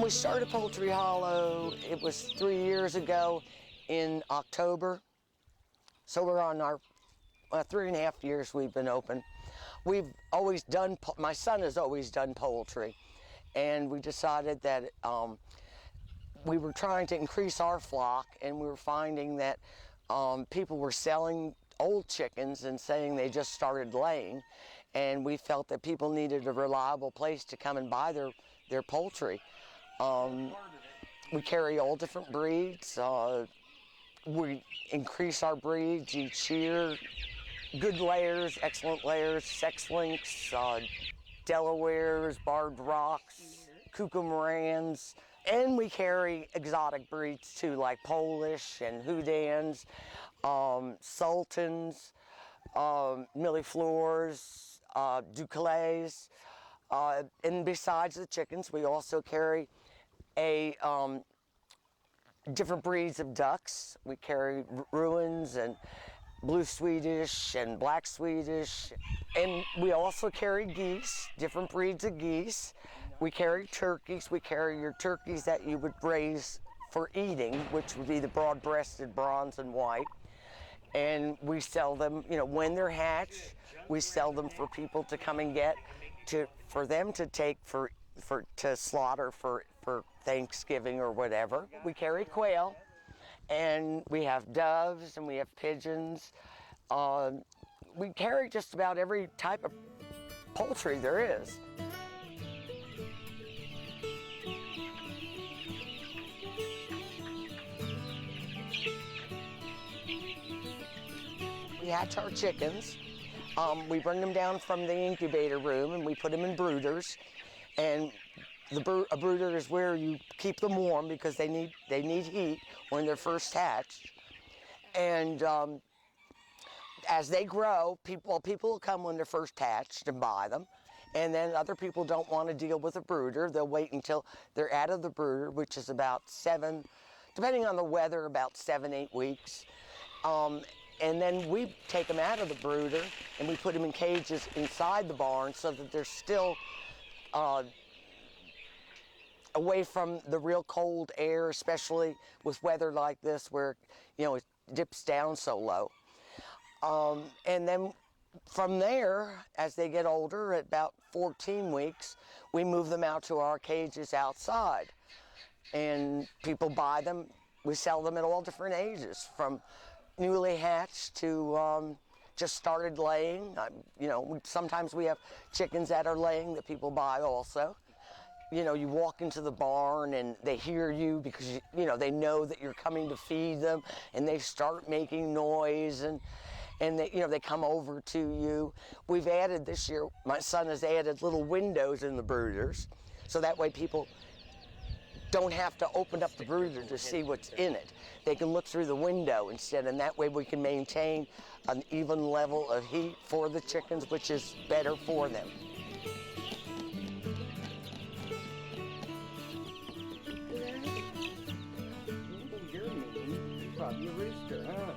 We started Poultry Hollow, it was 3 years ago in October. So we're on our 3.5 years we've been open. We've always done, my son has always done poultry, and we decided that we were trying to increase our flock, and we were finding that people were selling old chickens and saying they just started laying, and we felt that people needed a reliable place to come and buy their poultry. We carry all different breeds. We increase our breeds each year. Good layers, excellent layers, sex links, Delawares, Barred Rocks, Cucamarans, and we carry exotic breeds too, like Polish and Houdans, Sultans, Millefleurs, Duclays, and besides the chickens, we also carry different breeds of ducks. We carry Ruins and Blue Swedish and Black Swedish, and we also carry geese, different breeds of geese. We carry turkeys. We carry your turkeys that you would raise for eating, which would be the broad-breasted bronze and white. And we sell them, you know, when they're hatched, we sell them for people to come and get, for them to take to slaughter for Thanksgiving or whatever. We carry quail, and we have doves, and we have pigeons. We carry just about every type of poultry there is. We hatch our chickens. We bring them down from the incubator room and we put them in brooders. And a brooder is where you keep them warm because they need heat when they're first hatched. And as they grow, people will come when they're first hatched and buy them. And then other people don't want to deal with a brooder. They'll wait until they're out of the brooder, which is about 7, depending on the weather, about 7-8 weeks. And then we take them out of the brooder and we put them in cages inside the barn so that they're still away from the real cold air, especially with weather like this where, you know, it dips down so low. And then from there, as they get older, at about 14 weeks, we move them out to our cages outside. And people buy them. We sell them at all different ages, from newly hatched to just started laying. You know, sometimes we have chickens that are laying that people buy also. You know, you walk into the barn and they hear you because, you know, they know that you're coming to feed them, and they start making noise, and they, you know, they come over to you. We've added this year, my son has added little windows in the brooders, so that way people don't have to open up the brooder to see what's in it. They can look through the window instead, and that way we can maintain an even level of heat for the chickens, which is better for them. Probably a rooster, huh?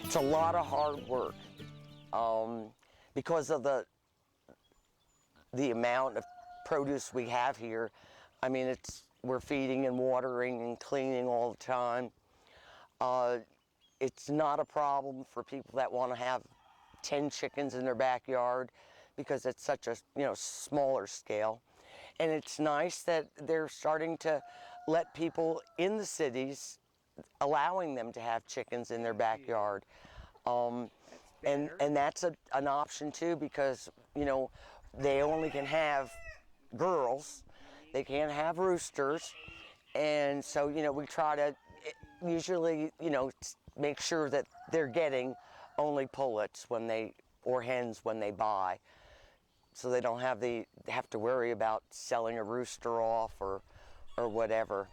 It's a lot of hard work because of the amount of produce we have here. I mean, we're feeding and watering and cleaning all the time. It's not a problem for people that want to have 10 chickens in their backyard because it's such a, you know, smaller scale. And it's nice that they're starting to let people in the cities, allowing them to have chickens in their backyard. And that's an option too, because, you know, they only can have girls. They can't have roosters. And so, you know, we try to usually, you know, make sure that they're getting only pullets or hens when they buy, so they don't have to worry about selling a rooster off or whatever.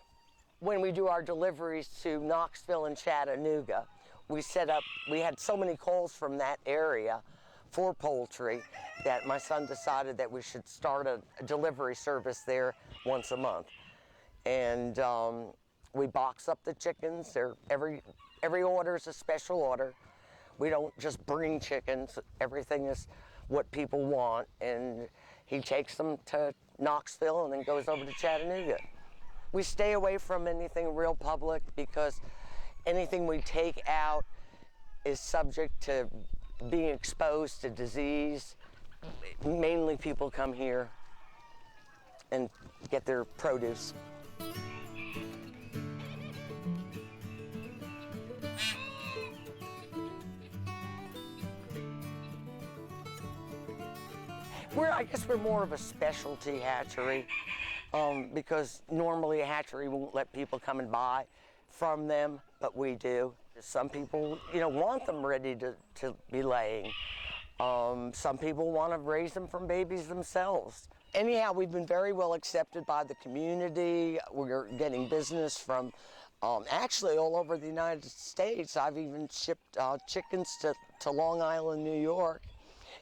When we do our deliveries to Knoxville and Chattanooga, we had so many calls from that area for poultry that my son decided that we should start a delivery service there once a month. And we box up the chickens. Every order is a special order. We don't just bring chickens. Everything is what people want, and he takes them to Knoxville and then goes over to Chattanooga. We stay away from anything real public because anything we take out is subject to being exposed to disease. Mainly people come here and get their produce. I guess we're more of a specialty hatchery because normally a hatchery won't let people come and buy from them, but we do. Some people, want them ready to be laying. Some people want to raise them from babies themselves. Anyhow, we've been very well accepted by the community. We're getting business from actually all over the United States. I've even shipped chickens to Long Island, New York.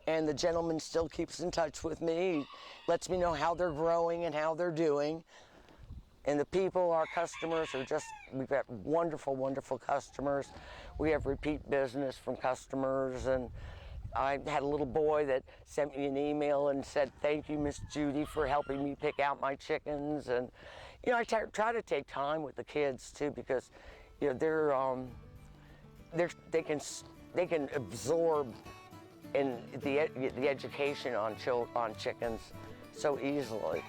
And the gentleman still keeps in touch with me, lets me know how they're growing and how they're doing. And the people, our customers, we've got wonderful, wonderful customers. We have repeat business from customers. And I had a little boy that sent me an email and said, "Thank you, Miss Judy, for helping me pick out my chickens." And, I try to take time with the kids too, because, they can absorb in the education on chickens so easily.